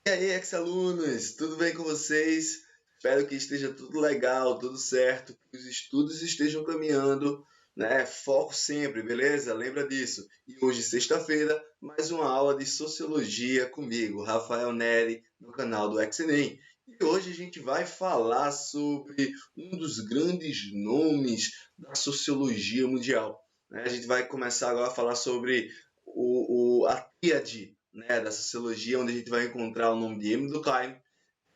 E aí, ex-alunos, tudo bem com vocês? Espero que esteja tudo legal, tudo certo, que os estudos estejam caminhando, né? Foco sempre, beleza? Lembra disso. E hoje, sexta-feira, mais uma aula de Sociologia comigo, Rafael Neri, no canal do Exenem. E hoje a gente vai falar sobre um dos grandes nomes da sociologia mundial, né? A gente vai começar agora a falar sobre a tríade, né, da sociologia, onde a gente vai encontrar o nome de Emile Durkheim,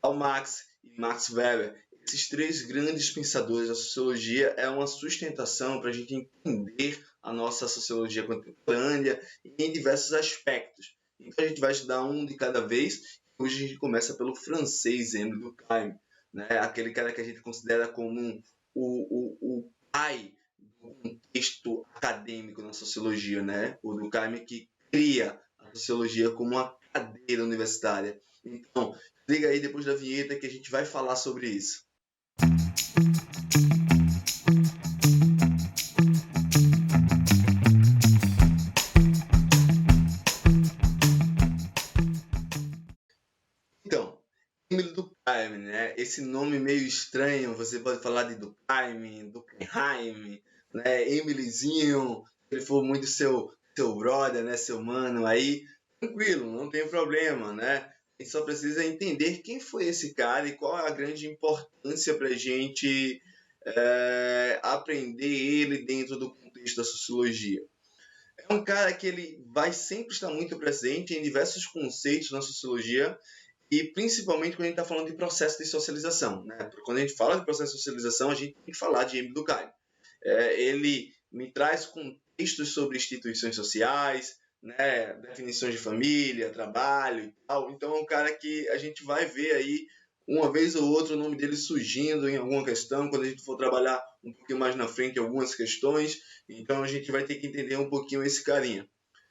Karl Marx e Max Weber. Esses três grandes pensadores da sociologia é uma sustentação para a gente entender a nossa sociologia contemporânea em diversos aspectos. Então a gente vai estudar um de cada vez. Hoje a gente começa pelo francês Emile Durkheim, né? Aquele cara que a gente considera como o pai do contexto acadêmico na sociologia, né? O Durkheim que cria a sociologia como uma cadeira universitária. Então, liga aí depois da vinheta que a gente vai falar sobre isso. Então, Emile Durkheim, né? Esse nome meio estranho, você pode falar de Durkheim, Durkheim, né? Emilyzinho, se ele for muito seu brother, né? Seu mano, aí tranquilo, não tem problema, né? A gente só precisa entender quem foi esse cara e qual é a grande importância para a gente aprender ele dentro do contexto da sociologia. É um cara que ele vai sempre estar muito presente em diversos conceitos na sociologia e principalmente quando a gente está falando de processo de socialização, né? Quando a gente fala de processo de socialização, a gente tem que falar de Emile Durkheim. Ele me traz contextos sobre instituições sociais, né? Definições de família, trabalho e tal. Então é um cara que a gente vai ver aí uma vez ou outra o nome dele surgindo em alguma questão, quando a gente for trabalhar um pouquinho mais na frente algumas questões. Então a gente vai ter que entender um pouquinho esse carinha.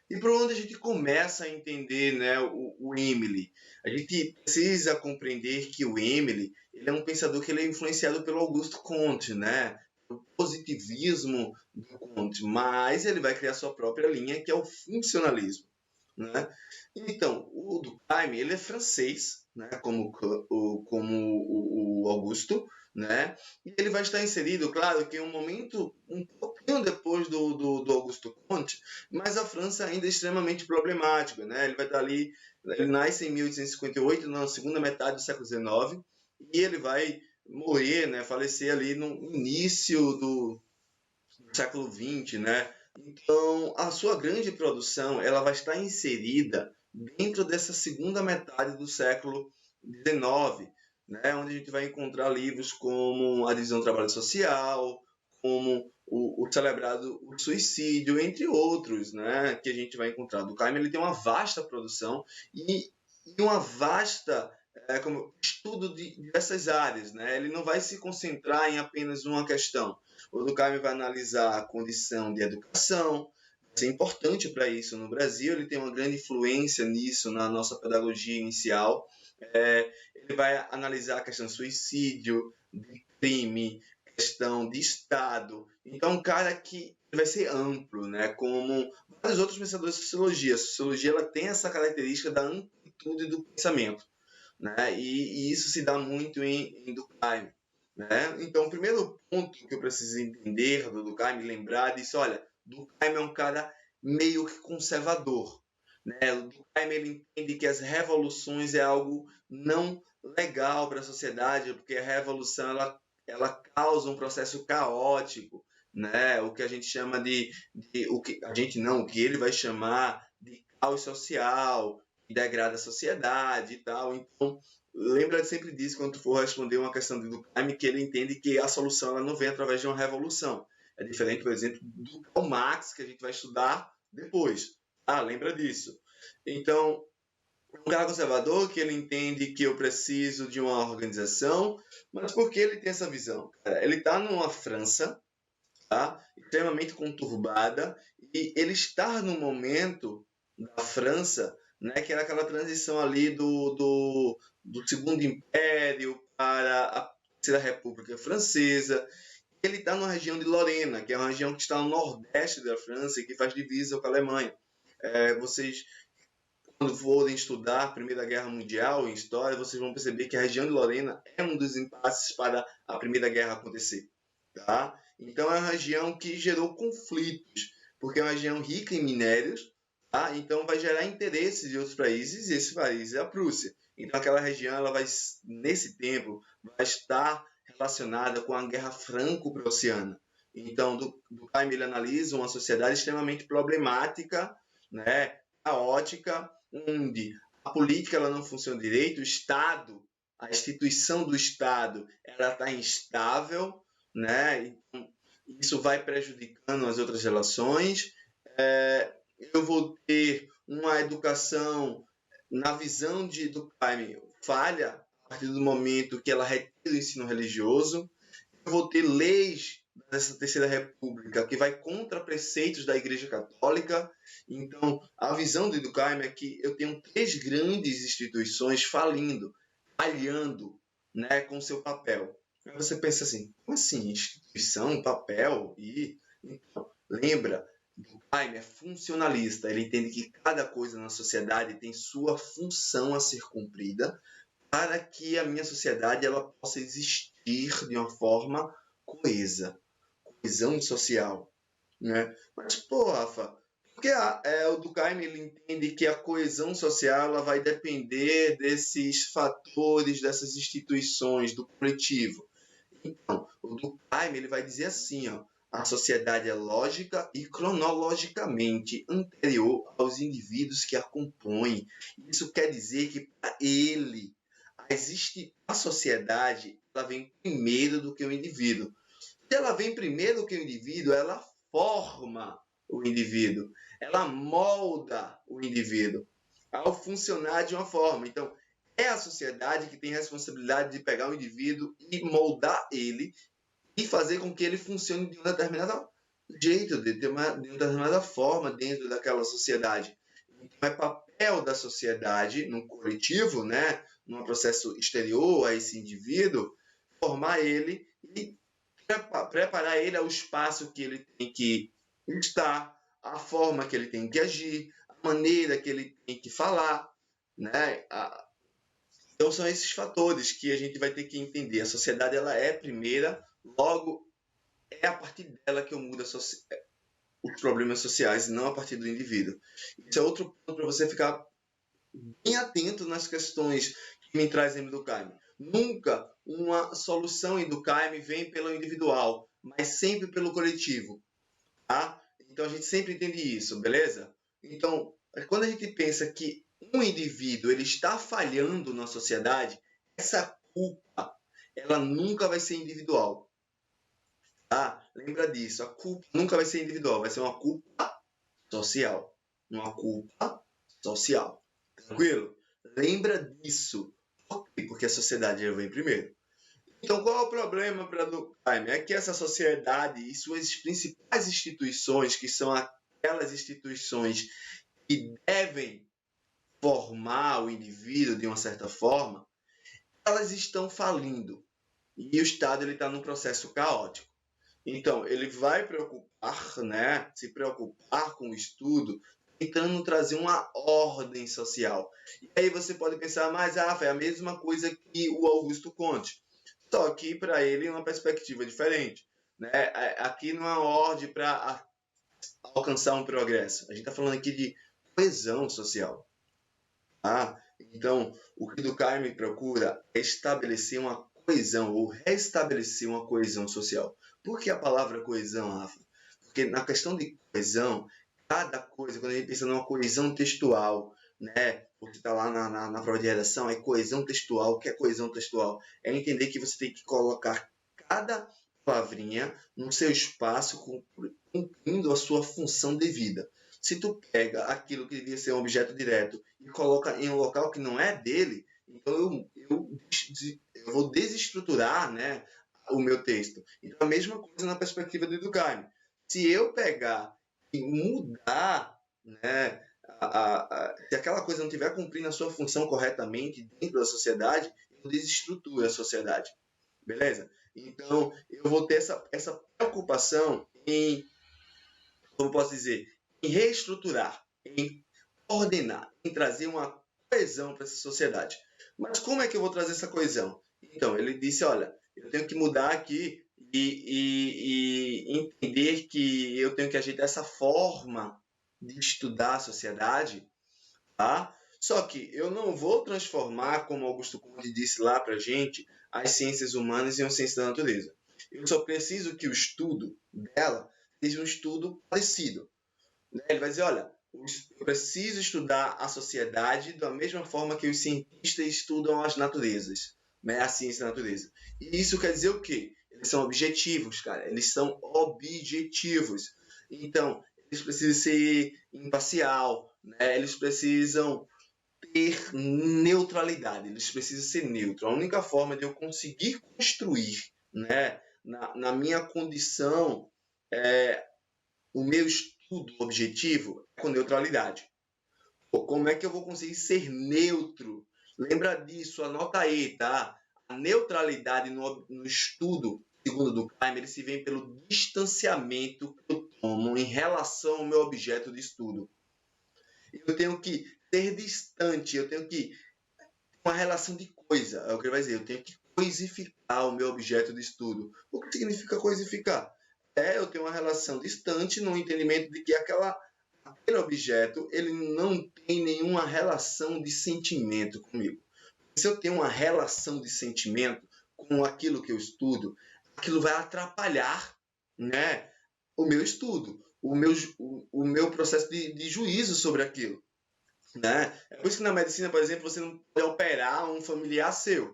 E por onde a gente começa a entender, né, o Emile? A gente precisa compreender que o Emile ele é um pensador que ele é influenciado pelo Auguste Comte, né? O positivismo do Comte, mas ele vai criar sua própria linha, que é o funcionalismo, né? Então, o Durkheim ele é francês, né? Como o Augusto, né? E ele vai estar inserido, claro, que em um momento um pouquinho depois do Augusto Comte, mas a França ainda é extremamente problemática, né? Ele vai estar ali, ele nasce em 1858, na segunda metade do século XIX, e ele vai morrer, né? Falecer ali no início do século XX, né? Então, a sua grande produção ela vai estar inserida dentro dessa segunda metade do século XIX, né? Onde a gente vai encontrar livros como A Divisão do Trabalho Social, como o celebrado O Suicídio, entre outros, né? Que a gente vai encontrar. Durkheim ele tem uma vasta produção e uma vasta como estudo de diversas áreas, né? Ele não vai se concentrar em apenas uma questão. O Durkheim vai analisar a condição de educação, vai ser importante para isso no Brasil, ele tem uma grande influência nisso na nossa pedagogia inicial. Ele vai analisar a questão do suicídio, de crime, questão de Estado. Então, um cara que vai ser amplo, né? Como vários outros pensadores de sociologia. A sociologia ela tem essa característica da amplitude do pensamento, né? E isso se dá muito em Durkheim, né? Então, o primeiro ponto que eu preciso entender do Durkheim, lembrar disso, olha, Durkheim é um cara meio que conservador, né? O Durkheim ele entende que as revoluções é algo não legal para a sociedade, porque a revolução ela causa um processo caótico, né? O que a gente chama o que a gente não, o que ele vai chamar de caos social, que degrada a sociedade e tal. Então, lembra sempre disso quando tu for responder uma questão de Durkheim, que ele entende que a solução ela não vem através de uma revolução. É diferente, por exemplo, do Karl Marx, que a gente vai estudar depois. Ah, lembra disso. Então, um cara conservador que ele entende que eu preciso de uma organização, mas por que ele tem essa visão? Ele está numa França, tá? Extremamente conturbada, e ele está no momento da França, né, que era aquela transição ali do Segundo Império para a Terceira República Francesa. Ele está na região de Lorena, que é uma região que está no nordeste da França e que faz divisa com a Alemanha. Vocês quando forem estudar a Primeira Guerra Mundial em história, vocês vão perceber que a região de Lorena é um dos impasses para a Primeira Guerra acontecer. Tá? Então é uma região que gerou conflitos, porque é uma região rica em minérios, tá? Então vai gerar interesses de outros países, e esse país é a Prússia. Então aquela região, ela vai, nesse tempo, vai estar relacionada com a Guerra Franco-Prussiana. Então, Durkheim, ele analisa uma sociedade extremamente problemática, né, caótica, onde a política ela não funciona direito, o Estado, a instituição do Estado, ela está instável, né? Então, isso vai prejudicando as outras relações. Eu vou ter uma educação, na visão de Durkheim, falha a partir do momento que ela retira o ensino religioso. Eu vou ter leis dessa Terceira República que vai contra preceitos da Igreja Católica. Então, a visão de Durkheim é que eu tenho 3 grandes instituições falindo, falhando, né, com seu papel. Aí você pensa assim, como assim? Instituição, papel? Então, lembra, Durkheim é funcionalista. Ele entende que cada coisa na sociedade tem sua função a ser cumprida para que a minha sociedade ela possa existir de uma forma coesa, coesão social, né? Mas, pô, Rafa, porque o Durkheim ele entende que a coesão social ela vai depender desses fatores, dessas instituições, do coletivo. Então, o Durkheim ele vai dizer assim, ó, a sociedade é lógica e cronologicamente anterior aos indivíduos que a compõem. Isso quer dizer que, para ele, a sociedade ela vem primeiro do que o indivíduo. Se ela vem primeiro do que o indivíduo, ela forma o indivíduo, ela molda o indivíduo ao funcionar de uma forma. Então, é a sociedade que tem a responsabilidade de pegar o indivíduo e moldar ele e fazer com que ele funcione de um determinado jeito, de uma determinada forma dentro daquela sociedade. Então, é papel da sociedade, no coletivo, né, num processo exterior a esse indivíduo, formar ele e preparar ele ao espaço que ele tem que estar, a forma que ele tem que agir, a maneira que ele tem que falar, né? Então são esses fatores que a gente vai ter que entender. A sociedade ela é primeira, logo é a partir dela que eu mudo os problemas sociais, não a partir do indivíduo. Isso é outro ponto para você ficar bem atento nas questões que me trazem do Durkheim. Nunca uma solução em Durkheim vem pelo individual, mas sempre pelo coletivo. Tá? Então a gente sempre entende isso, beleza? Então, quando a gente pensa que um indivíduo ele está falhando na sociedade, essa culpa ela nunca vai ser individual. Tá? Lembra disso, a culpa nunca vai ser individual, vai ser uma culpa social. Uma culpa social. Tranquilo? Lembra disso. Porque a sociedade já vem primeiro. Então, qual é o problema para Durkheim? É que essa sociedade e suas principais instituições, que são aquelas instituições que devem formar o indivíduo de uma certa forma, elas estão falindo. E o Estado está num processo caótico. Então, ele vai se preocupar com o estudo, tentando trazer uma ordem social. E aí você pode pensar, mas é a mesma coisa que o Augusto Comte. Só que para ele é uma perspectiva diferente. Né? Aqui não é uma ordem para alcançar um progresso. A gente está falando aqui de coesão social. Então, o que Durkheim procura é estabelecer uma coesão ou restabelecer uma coesão social. Por que a palavra coesão, Rafa? Porque na questão de coesão, cada coisa, quando a gente pensa numa coesão textual, né? Porque está lá na prova de redação, é coesão textual. O que é coesão textual? É entender que você tem que colocar cada palavrinha no seu espaço, cumprindo a sua função devida. Se tu pega aquilo que devia ser um objeto direto e coloca em um local que não é dele, então eu vou desestruturar, né, o meu texto. Então, a mesma coisa na perspectiva do Durkheim. Se eu pegar e mudar, né, se aquela coisa não estiver cumprindo a sua função corretamente dentro da sociedade, eu desestruturo a sociedade. Beleza? Então, eu vou ter essa preocupação em, como posso dizer, em reestruturar, em ordenar, em trazer uma coesão para essa sociedade. Mas como é que eu vou trazer essa coesão? Então, ele disse, olha, eu tenho que mudar aqui e entender que eu tenho que ajeitar essa forma de estudar a sociedade, tá? Só que eu não vou transformar, como Augusto Conte disse lá para a gente, as ciências humanas em uma ciência da natureza. Eu só preciso que o estudo dela seja um estudo parecido. Ele vai dizer, olha, eu preciso estudar a sociedade da mesma forma que os cientistas estudam as naturezas, né? A ciência da natureza. E isso quer dizer o quê? Eles são objetivos, cara. Eles são objetivos. Então, eles precisam ser imparcial, né? Eles precisam ter neutralidade, eles precisam ser neutros. A única forma de eu conseguir construir, né, na minha condição, o meu estudo objetivo é com neutralidade. Pô, como é que eu vou conseguir ser neutro? Lembra disso, anota aí, tá? A neutralidade no estudo, segundo o Durkheim, ele se vê pelo distanciamento que eu tomo em relação ao meu objeto de estudo. Eu tenho que ser distante, eu tenho que ter uma relação de coisa, é o que ele vai dizer, eu tenho que coisificar o meu objeto de estudo. O que significa coisificar? É eu ter uma relação distante no entendimento de que aquele objeto ele não tem nenhuma relação de sentimento comigo. Se eu tenho uma relação de sentimento com aquilo que eu estudo, aquilo vai atrapalhar, né, o meu estudo, o meu processo de juízo sobre aquilo. Né? É por isso que na medicina, por exemplo, você não pode operar um familiar seu,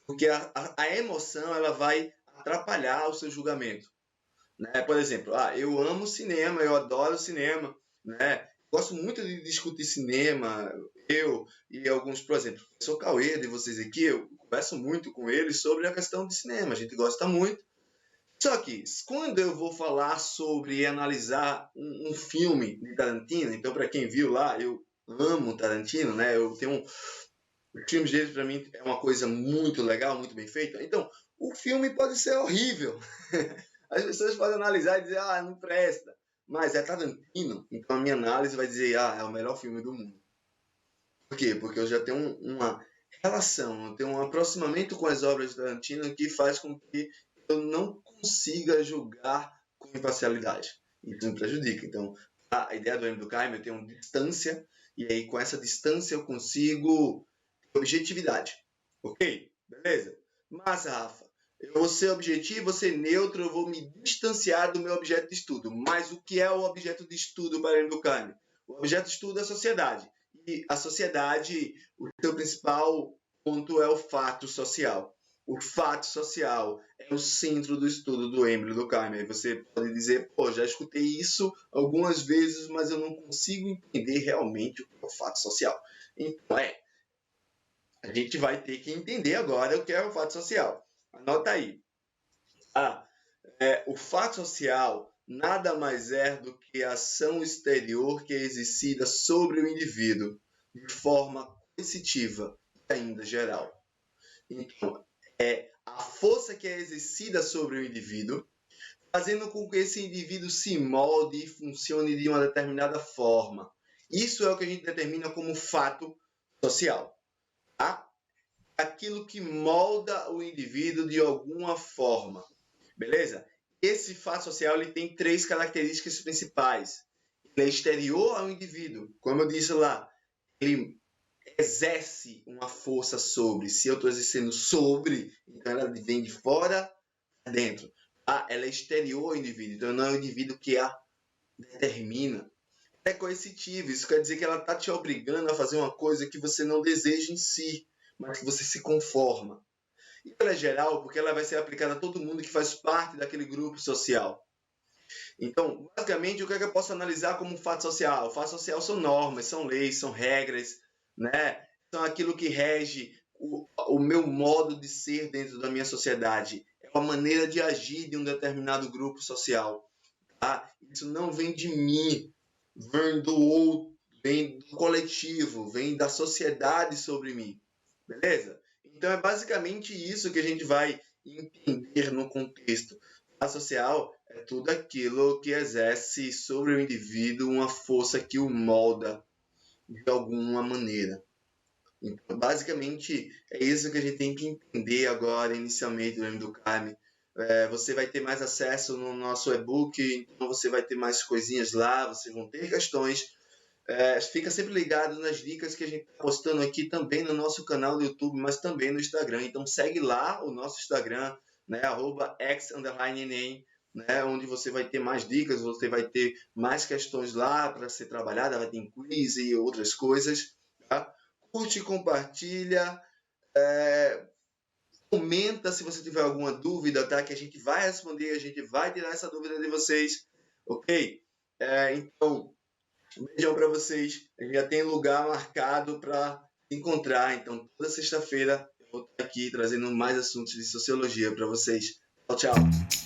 porque a emoção ela vai atrapalhar o seu julgamento. Né? Por exemplo, eu amo cinema, eu adoro cinema, né? Gosto muito de discutir cinema, eu e alguns, por exemplo, o professor Cauê de vocês aqui, eu converso muito com ele sobre a questão de cinema, a gente gosta muito. Só que, quando eu vou falar sobre e analisar um filme de Tarantino, então, para quem viu lá, eu amo Tarantino, né? Eu tenho os filmes dele, para mim, é uma coisa muito legal, muito bem feita. Então, o filme pode ser horrível. As pessoas podem analisar e dizer, não presta. Mas é Tarantino, então a minha análise vai dizer, é o melhor filme do mundo. Por quê? Porque eu já tenho uma relação, eu tenho um aproximamento com as obras de Tarantino que faz com que eu não consiga julgar com imparcialidade. Isso me prejudica. Então, a ideia do M. Durkheim, eu tenho uma distância, e aí com essa distância eu consigo ter objetividade. Ok? Beleza? Mas, Rafa, eu vou ser objetivo, vou ser neutro, eu vou me distanciar do meu objeto de estudo. Mas o que é o objeto de estudo para M. Durkheim? O objeto de estudo é a sociedade. E a sociedade, o seu principal ponto é o fato social. O fato social é o centro do estudo do Emile Durkheim. Aí você pode dizer, já escutei isso algumas vezes, mas eu não consigo entender realmente o que é o fato social. Então, a gente vai ter que entender agora o que é o fato social. Anota aí. O fato social nada mais é do que a ação exterior que é exercida sobre o indivíduo de forma coercitiva e ainda geral. Então, é a força que é exercida sobre o indivíduo, fazendo com que esse indivíduo se molde e funcione de uma determinada forma. Isso é o que a gente determina como fato social. Tá? Aquilo que molda o indivíduo de alguma forma. Beleza? Esse fato social ele tem 3 características principais. Ele é exterior ao indivíduo. Como eu disse lá, ele exerce uma força sobre. Se eu estou exercendo sobre, então ela vem de fora para dentro. Ela é exterior ao indivíduo. Então não é o indivíduo que a determina. É coercitivo. Isso quer dizer que ela está te obrigando a fazer uma coisa que você não deseja em si, mas que você se conforma. E ela é geral porque ela vai ser aplicada a todo mundo que faz parte daquele grupo social. Então, basicamente, o que é que eu posso analisar como fato social? O fato social são normas, são leis, são regras, né? São aquilo que rege o meu modo de ser dentro da minha sociedade. É uma maneira de agir de um determinado grupo social. Tá? Isso não vem de mim, vem do outro, vem do coletivo, vem da sociedade sobre mim. Beleza? Então é basicamente isso que a gente vai entender no contexto. A social é tudo aquilo que exerce sobre o indivíduo uma força que o molda, de alguma maneira. Então, basicamente, é isso que a gente tem que entender agora, inicialmente, no Educare. Você vai ter mais acesso no nosso e-book, então você vai ter mais coisinhas lá, vocês vão ter questões. Fica sempre ligado nas dicas que a gente está postando aqui também no nosso canal do YouTube, mas também no Instagram. Então segue lá o nosso Instagram, né, @x_name, né, onde você vai ter mais dicas, você vai ter mais questões lá para ser trabalhada, vai ter quiz e outras coisas. Tá? Curte, compartilha, comenta se você tiver alguma dúvida, tá? Que a gente vai responder, a gente vai tirar essa dúvida de vocês, ok? Então, um beijão para vocês. A gente já tem lugar marcado para encontrar. Então, toda sexta-feira eu vou estar aqui trazendo mais assuntos de sociologia para vocês. Tchau, tchau.